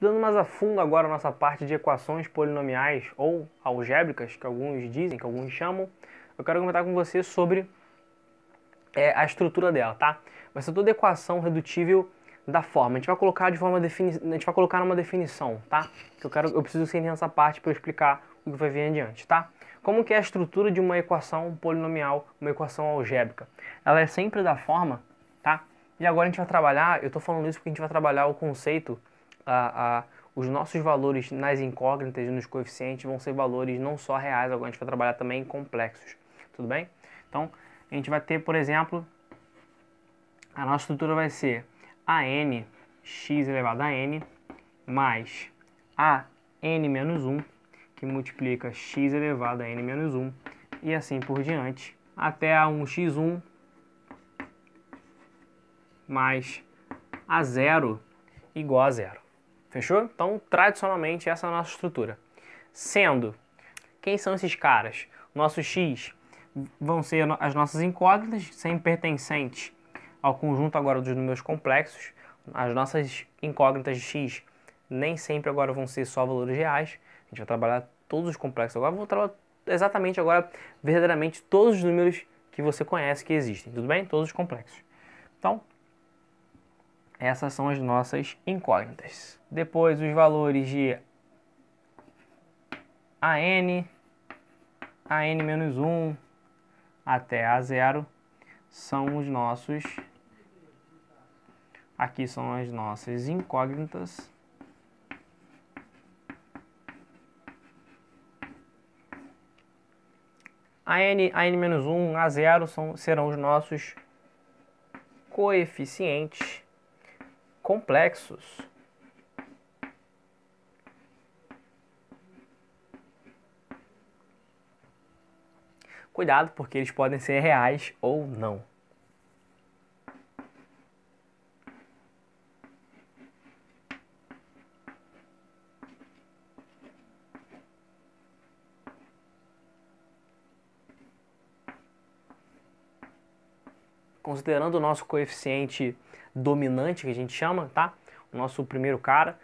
Estudando mais a fundo agora a nossa parte de equações polinomiais ou algébricas, que alguns dizem, que alguns chamam, eu quero comentar com você sobre a estrutura dela, tá? Vai ser toda equação redutível da forma. A gente vai colocar numa definição, tá? Eu preciso que você entenda essa parte para eu explicar o que vai vir adiante, tá? Como que é a estrutura de uma equação polinomial, uma equação algébrica? Ela é sempre da forma, tá? E agora a gente vai trabalhar, eu estou falando isso porque a gente vai trabalhar o conceito, os nossos valores nas incógnitas e nos coeficientes vão ser valores não só reais, agora a gente vai trabalhar também em complexos, tudo bem? Então, a gente vai ter, por exemplo, a nossa estrutura vai ser AN x elevado a n mais AN menos 1, que multiplica x elevado a n menos 1, e assim por diante, até A1x1 mais A0 igual a zero. Fechou? Então, tradicionalmente, essa é a nossa estrutura. Sendo, quem são esses caras? Nosso x vão ser as nossas incógnitas, sempre pertencentes ao conjunto agora dos números complexos. As nossas incógnitas de x nem sempre agora vão ser só valores reais. A gente vai trabalhar todos os complexos agora. Vou trabalhar exatamente agora, verdadeiramente, todos os números que você conhece que existem. Tudo bem? Todos os complexos. Então, essas são as nossas incógnitas. Depois, os valores de AN menos 1 até A0 são os nossos... Aqui são as nossas incógnitas. AN menos 1, A0 serão os nossos coeficientes complexos. Cuidado, porque eles podem ser reais ou não. Considerando o nosso coeficiente dominante, que a gente chama, tá? O nosso primeiro cara,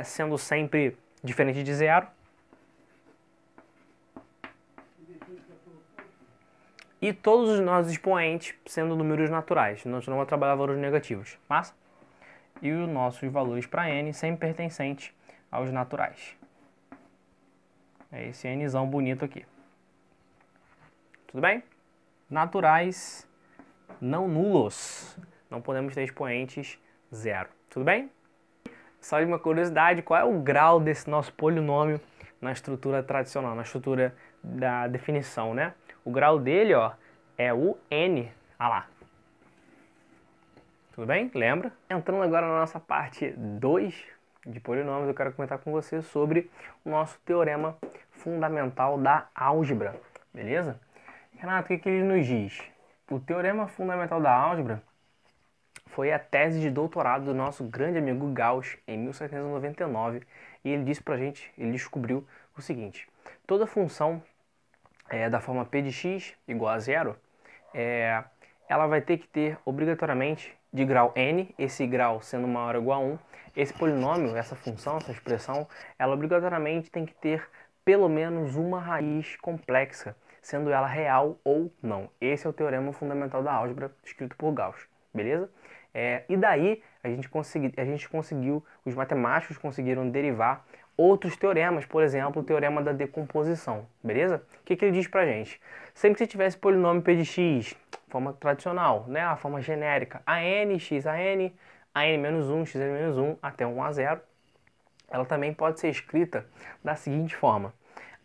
sendo sempre diferente de zero. E todos os nossos expoentes sendo números naturais. Nós não vamos trabalhar valores negativos. Massa? E os nossos valores para n sempre pertencentes aos naturais. É esse nzão bonito aqui. Tudo bem? Naturais não nulos. Não podemos ter expoentes zero. Tudo bem? Só de uma curiosidade, qual é o grau desse nosso polinômio na estrutura tradicional, na estrutura da definição, né? O grau dele, ó, é o n. Ah lá. Tudo bem? Lembra? Entrando agora na nossa parte 2 de polinômios, eu quero comentar com você sobre o nosso teorema fundamental da álgebra. Beleza? Renato, o que ele nos diz? O teorema fundamental da álgebra foi a tese de doutorado do nosso grande amigo Gauss em 1799, e ele disse pra gente, ele descobriu o seguinte: toda função da forma p de x igual a zero, ela vai ter que ter obrigatoriamente de grau n, esse grau sendo maior ou igual a 1, esse polinômio, essa função, essa expressão, ela obrigatoriamente tem que ter pelo menos uma raiz complexa, sendo ela real ou não. Esse é o teorema fundamental da álgebra, escrito por Gauss, beleza? E daí a gente conseguiu, os matemáticos conseguiram derivar outros teoremas, por exemplo, o teorema da decomposição, beleza? O que ele diz pra gente? Sempre que você tivesse polinômio p de x, forma tradicional, né? A forma genérica, AN, x a n, AN menos 1, x a menos 1, até 1 a 0, ela também pode ser escrita da seguinte forma.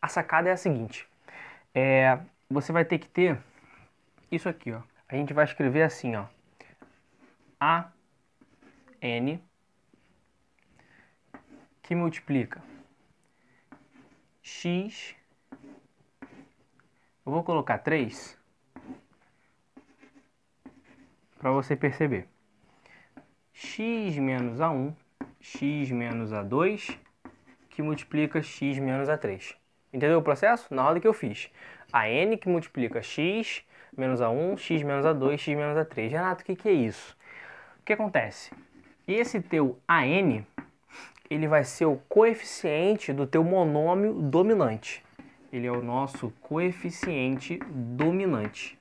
A sacada é a seguinte: você vai ter que ter isso aqui, ó. A gente vai escrever assim, ó. AN que multiplica x, eu vou colocar 3 para você perceber, x menos a1, x menos a2 que multiplica x menos a3. Entendeu o processo? Na hora que eu fiz a n que multiplica x menos a1, x menos a2, x menos a3. Renato, o que é isso? O que acontece? Esse teu AN, ele vai ser o coeficiente do teu monômio dominante. Ele é o nosso coeficiente dominante.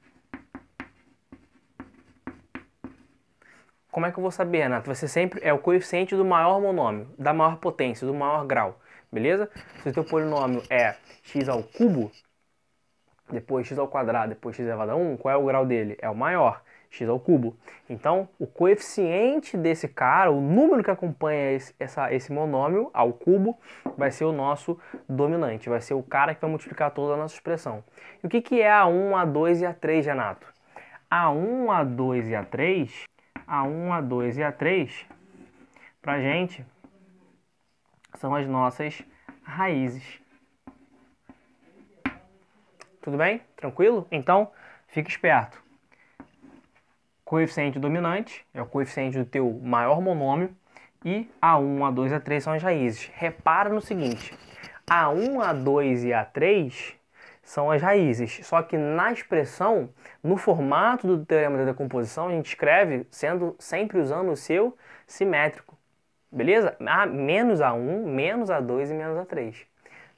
Como é que eu vou saber, Renato? Vai ser sempre o coeficiente do maior monômio, da maior potência, do maior grau, beleza? Se o teu polinômio é x ao cubo, depois x ao quadrado, depois x elevado a 1, qual é o grau dele? É o maior, x ao cubo. Então, o coeficiente desse cara, o número que acompanha esse monômio ao cubo, vai ser o nosso dominante, vai ser o cara que vai multiplicar toda a nossa expressão. E o que é A1, A2 e A3, Renato? A1, A2 e A3... A1, A2 e A3, pra gente, são as nossas raízes. Tudo bem? Tranquilo? Então, fica esperto. Coeficiente dominante é o coeficiente do teu maior monômio e A1, A2 e A3 são as raízes. Repara no seguinte, A1, A2 e A3 são as raízes, só que na expressão, no formato do teorema da decomposição, a gente escreve sempre usando o seu simétrico, beleza? Menos A1, menos A2 e menos A3.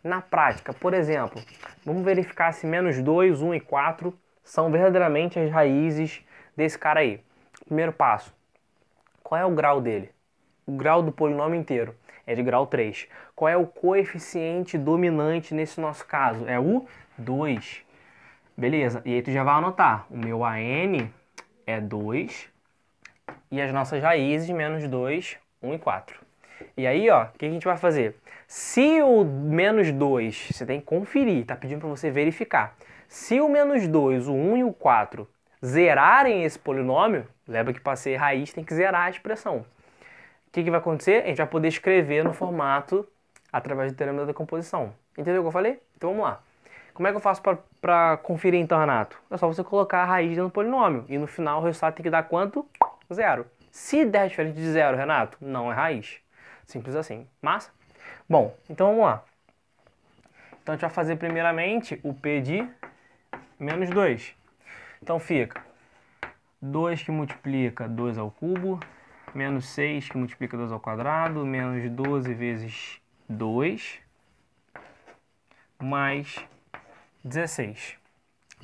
Na prática, por exemplo, vamos verificar se menos 2, 1 e 4 são verdadeiramente as raízes desse cara aí. Primeiro passo, qual é o grau dele? O grau do polinômio inteiro é de grau 3. Qual é o coeficiente dominante nesse nosso caso? É o 2. Beleza, e aí tu já vai anotar. O meu AN é 2 e as nossas raízes menos 2, 1 e 4. E aí, ó, o que a gente vai fazer? Se o menos 2, você tem que conferir, tá pedindo para você verificar. Se o menos 2, o 1 e o 4 zerarem esse polinômio, lembra que para ser raiz tem que zerar a expressão. O que vai acontecer? A gente vai poder escrever no formato através do teorema da decomposição. Entendeu o que eu falei? Então vamos lá. Como é que eu faço para conferir então, Renato? É só você colocar a raiz dentro do polinômio. E no final o resultado tem que dar quanto? Zero. Se der diferente de zero, Renato, não é raiz. Simples assim. Massa? Bom, então vamos lá. Então a gente vai fazer primeiramente o P de menos 2. Então fica 2 que multiplica 2 ao cubo, menos 6 que multiplica 2 ao quadrado, menos 12 vezes 2, mais 16.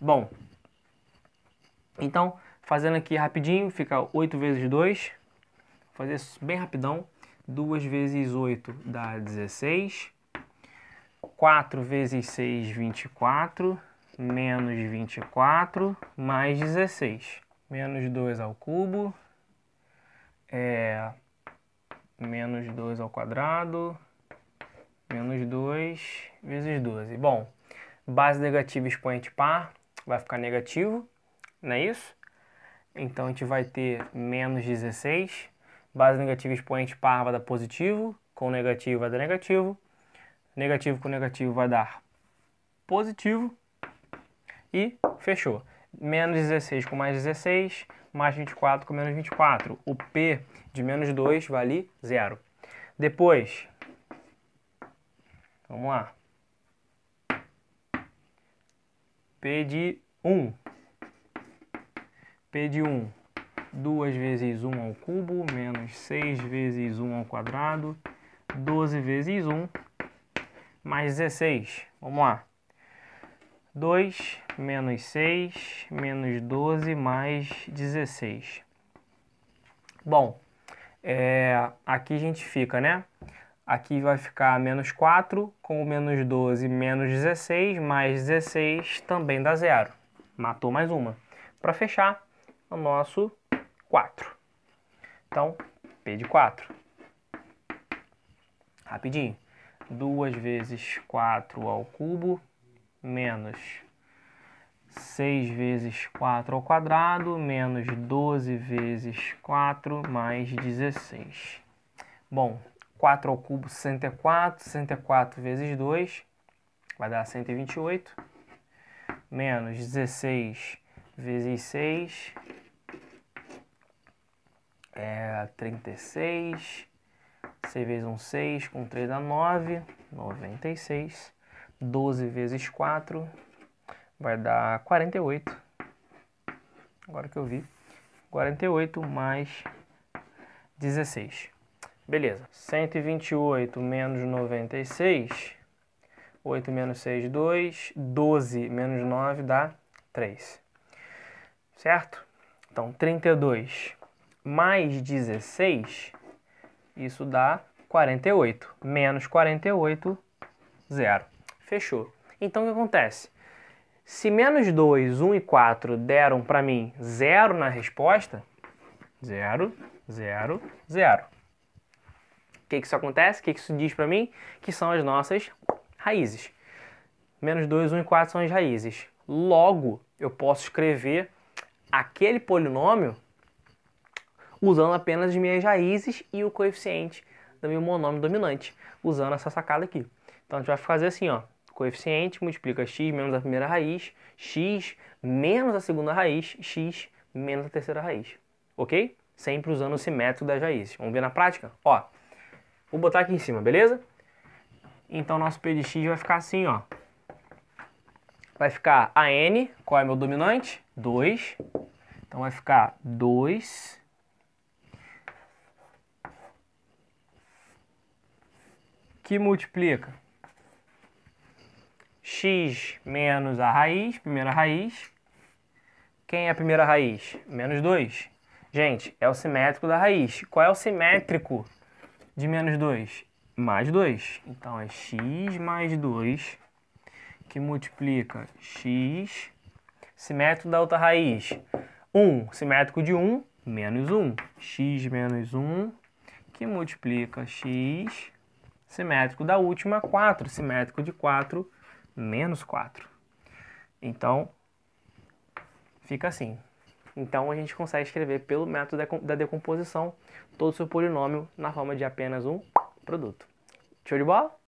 Bom, então, fazendo aqui rapidinho, fica 8 vezes 2, vou fazer isso bem rapidão, 2 vezes 8 dá 16, 4 vezes 6, 24, menos 24, mais 16. Menos 2 ao cubo, menos 2 ao quadrado, menos 2 vezes 12. Bom, base negativa expoente par, vai ficar negativo, não é isso? Então a gente vai ter menos 16. Base negativa expoente par vai dar positivo, com negativo vai dar negativo. Negativo com negativo vai dar positivo. E fechou. Menos 16 com mais 16, mais 24 com menos 24. O P de menos 2 vale 0. Depois, vamos lá. P de 1. P de 1, 2 vezes 1 ao cubo, menos 6 vezes 1 ao quadrado, 12 vezes 1, mais 16. Vamos lá. 2 menos 6, menos 12, mais 16. Bom, aqui a gente fica, né? Aqui vai ficar menos 4, com o menos 12, menos 16, mais 16 também dá 0. Matou mais uma. Para fechar, o nosso 4. Então, P de 4. Rapidinho. 2 vezes 4 ao cubo, menos 6 vezes 4 ao quadrado, menos 12 vezes 4, mais 16. Bom, 4 ao cubo, 64. 64 vezes 2 vai dar 128. Menos 16 vezes 6 é 36. 6 vezes 1, 6. Com 3 dá 9. 96. 12 vezes 4 vai dar 48. Agora que eu vi. 48 mais 16. Beleza. 128 menos 96. 8 menos 6, 2. 12 menos 9 dá 3. Certo? Então, 32 mais 16, isso dá 48. Menos 48, 0. Fechou. Então, o que acontece? Se menos 2, 1 e 4 deram para mim 0 na resposta, 0, 0, 0. O que isso acontece? O que isso diz para mim? Que são as nossas raízes. Menos 2, 1 e 4 são as raízes. Logo, eu posso escrever aquele polinômio usando apenas as minhas raízes e o coeficiente do meu monômio dominante, usando essa sacada aqui. Então, a gente vai fazer assim, ó. Coeficiente multiplica x menos a primeira raiz, x menos a segunda raiz, x menos a terceira raiz. Ok? Sempre usando o simétrico das raízes. Vamos ver na prática? Ó, vou botar aqui em cima, beleza? Então, nosso p de x vai ficar assim, ó. Vai ficar a n, qual é meu dominante? 2. Então, vai ficar 2 que multiplica x menos a raiz, primeira raiz. Quem é a primeira raiz? Menos 2. Gente, é o simétrico da raiz. Qual é o simétrico de menos 2? Mais 2. Então, é x mais 2 que multiplica x, simétrico da outra raiz. 1, simétrico de 1, menos 1. X menos 1 que multiplica x, simétrico da última, 4. Simétrico de 4, menos 4. Então, fica assim. Então, a gente consegue escrever pelo método da decomposição todo o seu polinômio na forma de apenas um produto. Show de bola?